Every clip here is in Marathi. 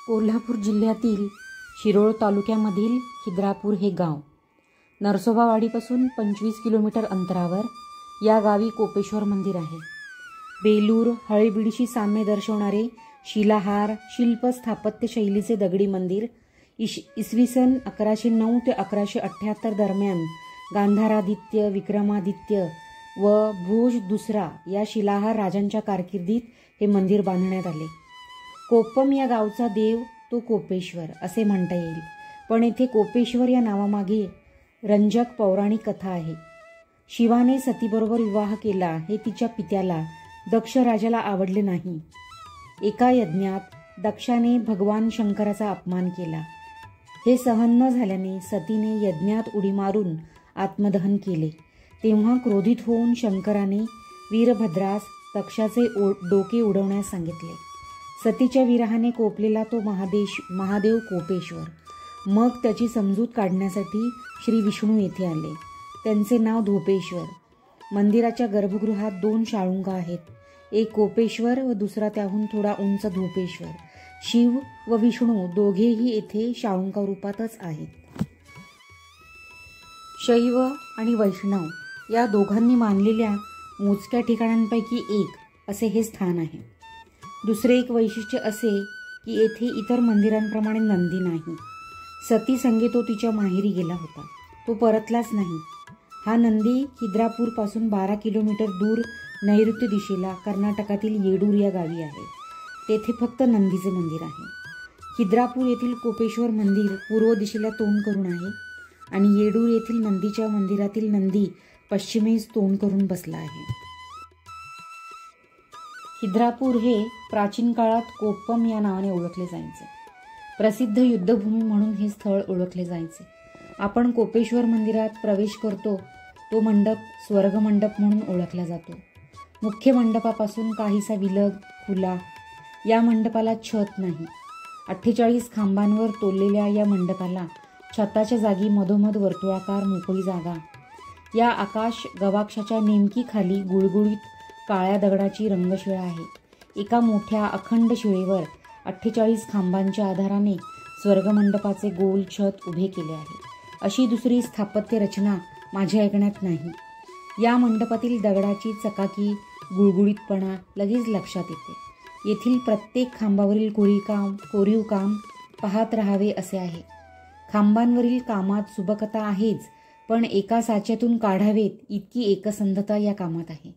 कोल्हापूर जिल्ह्यातील शिरोळ तालुक्यामधील खिद्रापूर हे गाव. नरसोबावाडीपासून 25 किलोमीटर अंतरावर या गावी कोपेश्वर मंदिर आहे. बेलूर हळीबीडशी साम्य दर्शवणारे शिलाहार शिल्प स्थापत्य शैलीचे दगडी मंदिर इसवी सन 1109 ते 1178 दरम्यान गांधारादित्य, विक्रमादित्य व भोज दुसरा या शिलाहार राजांच्या कारकिर्दीत हे मंदिर बांधण्यात आले. कोप्पम या गावचा देव तो कोपेश्वर असे म्हणता येईल, पण येथे कोपेश्वर या नावामागे रंजक पौराणिक कथा आहे. शिवाने सतीबरोबर विवाह केला हे तिच्या पित्याला दक्ष राजाला आवडले नाही. एका यज्ञात दक्षाने भगवान शंकराचा अपमान केला. हे सहन न झाल्याने सतीने यज्ञात उडी मारून आत्मदहन केले. तेव्हा क्रोधित होऊन शंकराने वीरभद्रास दक्षाचे डोके उडवण्यास सांगितले. सतीच्या विरहाने कोपलेला तो महादेव कोपेश्वर. मग त्याची समजूत काढण्यासाठी श्री विष्णू येथे आले. त्यांचे नाव धोपेश्वर. मंदिराच्या गर्भगृहात 2 शाळुंगा आहेत. एक कोपेश्वर व दुसरा त्याहून थोडा उंच धोपेश्वर. शिव व विष्णू दोघेही येथे शाळुंका रूपातच आहेत. शैव आणि वैष्णव या दोघांनी मानलेल्या मोजक्या ठिकाणांपैकी एक असे हे स्थान आहे. दुसरे एक वैशिष्ट्य असे की येथे इतर मंदिरांप्रमाणे नंदी नाही. सती संगे तो तिच्या माहेरी गेला होता. तो परतलाच नाही. हा नंदी खिद्रापूरपासून 12 किलोमीटर दूर नैऋत्य दिशेला कर्नाटकातील येडूर या गावी आहे. तेथे फक्त नंदीचे मंदिर आहे. खिद्रापूर येथील कोपेश्वर मंदिर पूर्व दिशेला तोंड करून आहे आणि येडूर येथील नंदीच्या मंदिरातील नंदी पश्चिमेस तोंड करून बसला आहे. खिद्रापूर हे प्राचीन काळात कोप्पम या नावाने ओळखले जायचे. प्रसिद्ध युद्धभूमी म्हणून हे स्थळ ओळखले जायचे. आपण कोपेश्वर मंदिरात प्रवेश करतो तो मंडप स्वर्ग मंडप म्हणून ओळखला जातो. मुख्य मंडपापासून काहीसा विलग खुला. या मंडपाला छत नाही. 48 खांबांवर तोललेल्या या मंडपाला छताच्या जागी मधोमध वर्तुळाकार मोकळी जागा. या आकाश गवाक्षाच्या नेमकी खाली गुळगुळीत काळ्या दगडाची रंगशिळा आहे. एका मोठ्या अखंड शिळेवर 48 खांबांच्या आधाराने स्वर्गमंडपाचे गोल छत उभे केले आहे. अशी दुसरी स्थापत्य रचना माझ्या ऐकण्यात नाही. या मंडपातील दगडाची चकाकी गुळगुळीतपणा लगेच लक्षात येते. येथील प्रत्येक खांबावरील कोरीव काम पाहत राहावे असे आहे. खांबांवरील कामात सुबकता आहेच, पण एका साच्यातून काढावेत इतकी एकसंधता या कामात आहे.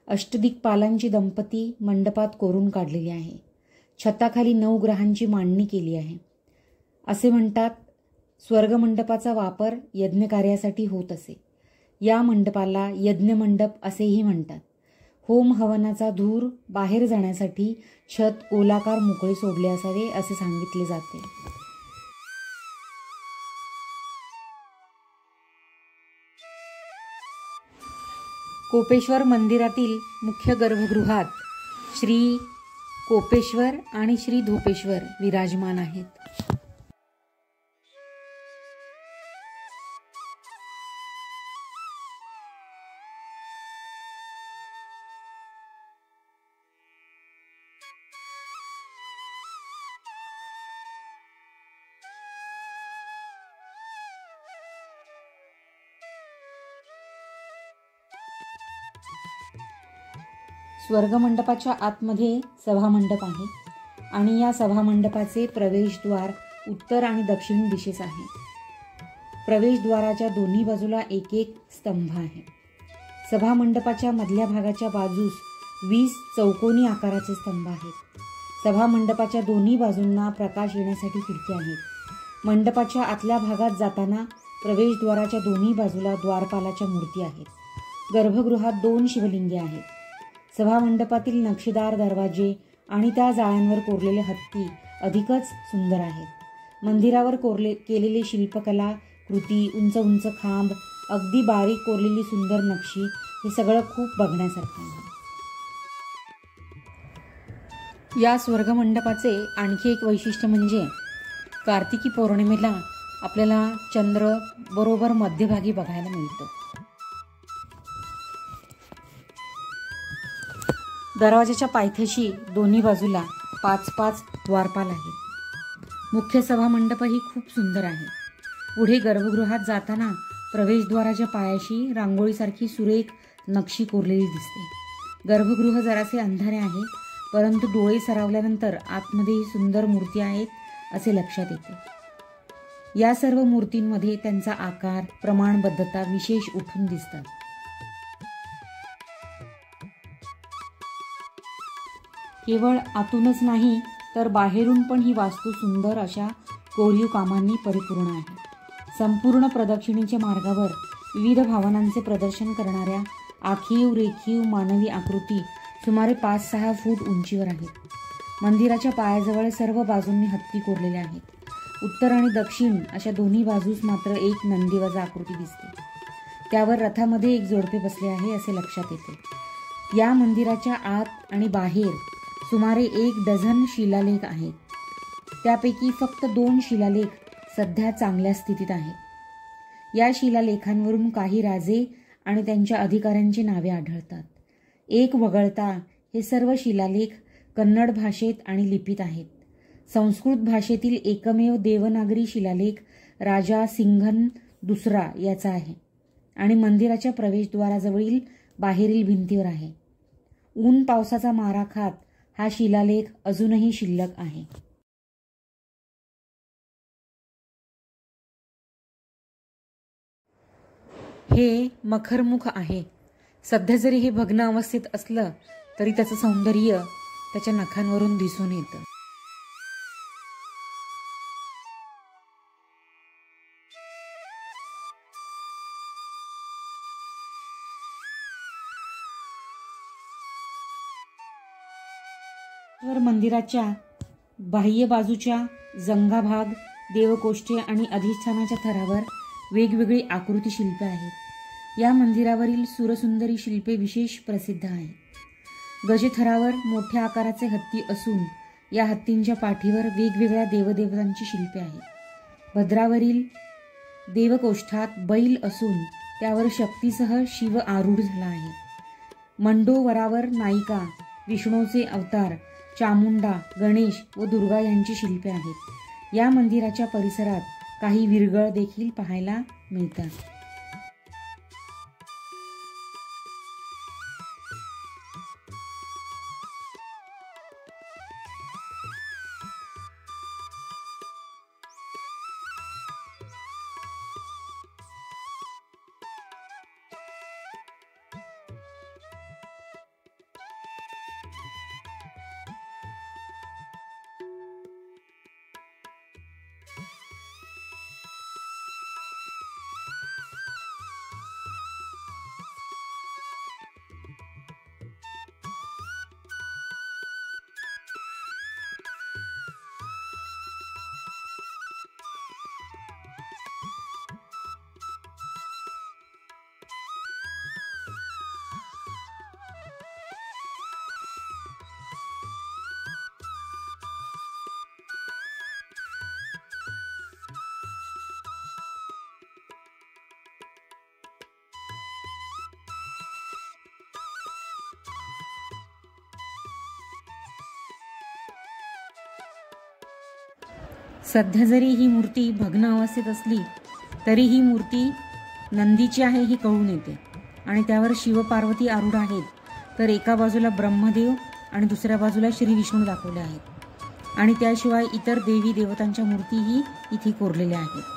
अष्टदिक्पालांची दंपती मंडपात कोरून काढलेली आहे. छताखाली 9 ग्रहांची मांडणी केली आहे. असे म्हणतात स्वर्गमंडपाचा वापर यज्ञकार्यासाठी होत असे. या मंडपाला यज्ञमंडप असेही म्हणतात. होम हवनाचा धूर बाहेर जाण्यासाठी छत गोलाकार मोकळे सोडले असावे असे सांगितले जाते. कोपेश्वर मंदिरातील मुख्य गर्भगृहात श्री कोपेश्वर आणि श्री धोपेश्वर विराजमान आहेत. स्वर्गमंडपाच्या आतमध्ये सभामंडप आहे आणि या सभामंडपाचे प्रवेशद्वार उत्तर आणि दक्षिण दिशेस आहे. प्रवेशद्वाराच्या दोन्ही बाजूला एक स्तंभ आहे. सभामंडपाच्या मधल्या भागाच्या बाजूस 20 चौकोनी आकाराचे स्तंभ आहेत. सभामंडपाच्या दोन्ही बाजूंना प्रकाश येण्यासाठी खिडक्या आहेत. मंडपाच्या आतल्या भागात जाताना प्रवेशद्वाराच्या दोन्ही बाजूला द्वारपालाच्या मूर्ती आहेत. गर्भगृहात 2 शिवलिंगे आहेत. सभामंडपातील नक्षीदार दरवाजे आणि त्या जाळ्यांवर कोरलेले हत्ती अधिकच सुंदर आहेत. मंदिरावर केलेले शिल्पकला कृती, उंच उंच खांब, अगदी बारीक कोरलेली सुंदर नक्षी हे सगळं खूप बघण्यासारखं आहे. या स्वर्गमंडपाचे आणखी एक वैशिष्ट्य म्हणजे कार्तिकी पौर्णिमेला आपल्याला चंद्र बरोबर मध्यभागी बघायला मिळतो. दरवाजाच्या पायथ्याशी दोन्ही बाजूला 5-5 द्वारपाल आहेत. मुख्य सभामंडपही खूप सुंदर आहे. पुढे गर्भगृहात जाताना प्रवेशद्वाराच्या पायाशी रांगोळीसारखी सुरेख नक्षी कोरलेली दिसते. गर्भगृह जरासे अंधारे आहे, परंतु डोळे सरावल्यानंतर आतमध्येही सुंदर मूर्ती आहेत असे लक्षात येते. या सर्व मूर्तींमध्ये त्यांचा आकार, प्रमाणबद्धता विशेष उठून दिसतात. केवळ आतूनच नाही तर बाहेरून पण ही वास्तू सुंदर अशा कोरीव कामांनी परिपूर्ण आहे. संपूर्ण प्रदक्षिणेच्या मार्गावर विविध भावनांचे प्रदर्शन करणाऱ्या आखीव रेखीव मानवी आकृती सुमारे 5-6 फूट उंचीवर आहेत. मंदिराच्या पायाजवळ सर्व बाजूंनी हत्ती कोरलेल्या आहेत. उत्तर आणि दक्षिण अशा दोन्ही बाजूस मात्र एक नंदीवाजा आकृती दिसते. त्यावर रथामध्ये एक जोडपे बसले आहे असे लक्षात येते. या मंदिराच्या आत आणि बाहेर सुमारे 1 डझन शिलालेख आहेत. त्यापैकी फक्त 2 शिलालेख सध्या चांगल्या स्थितीत आहेत. या शिलालेखांवरून काही राजे आणि त्यांच्या अधिकाऱ्यांची नावे आढळतात. एक वगळता हे सर्व शिलालेख कन्नड भाषेत आणि लिपीत आहेत. संस्कृत भाषेतील एकमेव देवनागरी शिलालेख राजा सिंघन दुसरा याचा आहे आणि मंदिराच्या प्रवेशद्वाराजवळील बाहेरील भिंतीवर आहे. ऊन पावसाचा मारा खात हा शिलालेख अजूनही शिल्लक आहे. हे मखरमुख आहे. सध्या जरी हे भग्न अवस्थेत असलं तरी त्याचं सौंदर्य त्याच्या नखांवरून दिसून येतं. मंदिराच्या बाह्य बाजूच्या जंगा भाग, देवकोष्ठे आणि अधिष्ठानाच्या थरावर वेगवेगळी आकृती शिल्पे आहेत. या मंदिरावरील सुरसुंदरी शिल्पे विशेष प्रसिद्ध आहेत. गजथरावर मोठ्या आकाराचे हत्ती असून या हत्तींच्या पाठीवर वेगवेगळ्या देवदेवतांची शिल्पे आहेत. भद्रावरील देवकोष्ठात बैल असून त्यावर शक्तीसह शिव आरूढ झाला आहे. मंडोवरावर नायिका, विष्णूचे अवतार, चामुंडा, गणेश व दुर्गा यांची शिल्पे आहेत. या मंदिराच्या परिसरात काही विरगळ देखील पाहायला मिळतात. सध्या जरी ही मूर्ती भग्न अवस्थेत असली तरी ही मूर्ती नंदीची आहे हे कळून येते आणि त्यावर शिवपार्वती आरूढ आहेत, तर एका बाजूला ब्रह्मदेव आणि दुसऱ्या बाजूला श्री विष्णू दाखवले आहेत आणि त्याशिवाय इतर देवी देवतांच्या मूर्तीही इथे कोरलेल्या आहेत.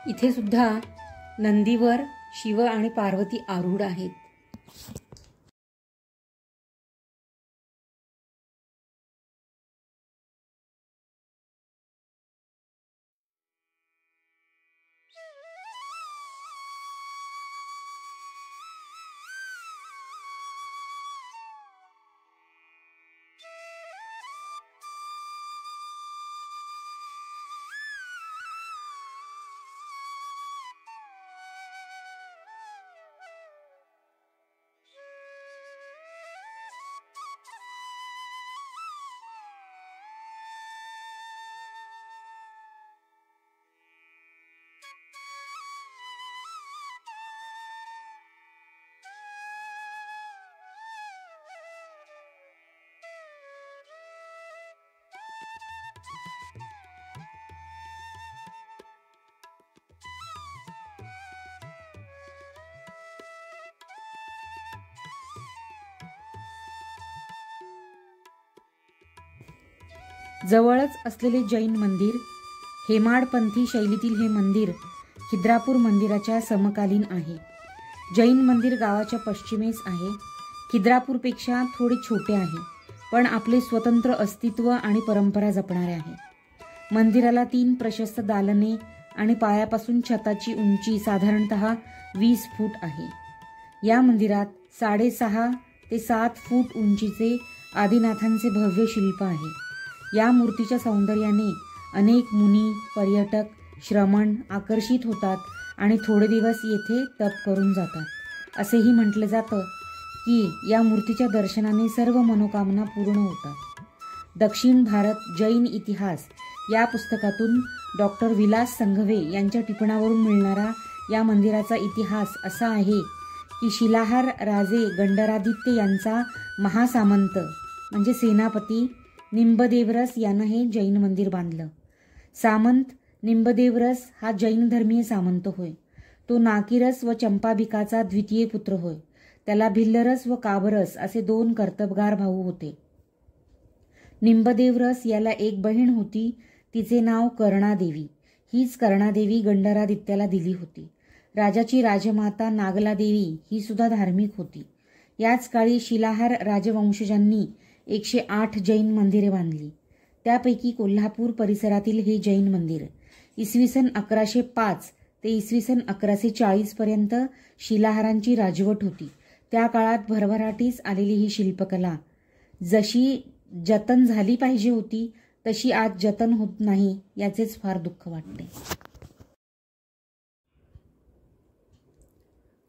इथे सुद्धा नंदीवर शिव आणि पार्वती आरूढ आहेत. जवळच असलेले जैन मंदिर, हेमाडपंथी शैलीतील हे मंदिर खिद्रापूर मंदिराच्या समकालीन आहे. जैन मंदिर गावाच्या पश्चिमेस आहे. खिद्रापूरपेक्षा थोडे छोटे आहे, पण आपले स्वतंत्र अस्तित्व आणि परंपरा जपणारे आहे. मंदिराला 3 प्रशस्त दालने आणि पायापासून छताची उंची साधारणतः 20 फूट आहे. या मंदिरात 6.5 ते 7 फूट उंचीचे आदिनाथांचे भव्य शिल्प आहे. या मूर्तीच्या सौंदर्याने अनेक मुनी, पर्यटक, श्रमण आकर्षित होतात आणि थोडे दिवस येथे तप करून जातात. असेही म्हटले जातं की या मूर्तीच्या दर्शनाने सर्व मनोकामना पूर्ण होतात. दक्षिण भारत जैन इतिहास या पुस्तकातून डॉक्टर विलास संघवे यांच्या टिपणावरून मिळणारा या मंदिराचा इतिहास असा आहे की शिलाहार राजे गंडरादित्य यांचा महासामंत म्हणजे सेनापती निंबदेवरस यानं हे जैन मंदिर बांधलं. सामंत निंबदेवरस हा जैन धर्मीय सामंत होय. तो नाकीरस व चंपाबिकाचा द्वितीय पुत्र होय. त्याला भिल्लरस व काबरस असे 2 कर्तबगार भाऊ होते. निंबदेवरस याला एक बहीण होती. तिचे नाव कर्णादेवी. हीच कर्णादेवी गंडरादित्याला दिली होती. राजाची राजमाता नागलादेवी ही सुद्धा धार्मिक होती. याच काळी शिलाहार राजवंशजांनी 108 जैन मंदिरे बांधली. त्यापैकी कोल्हापूर परिसरातील हे जैन मंदिर इसवी सन 1105 ते इसवी सन 1140 पर्यंत शिलाहारांची राजवट होती. त्या काळात भरभराटीस आलेली ही शिल्पकला जशी जतन झाली पाहिजे होती तशी आज जतन होत नाही, याचेच फार दुःख वाटते.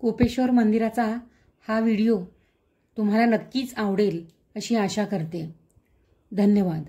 कोपेश्वर मंदिराचा हा व्हिडिओ तुम्हाला नक्कीच आवडेल अशी आशा करते. धन्यवाद.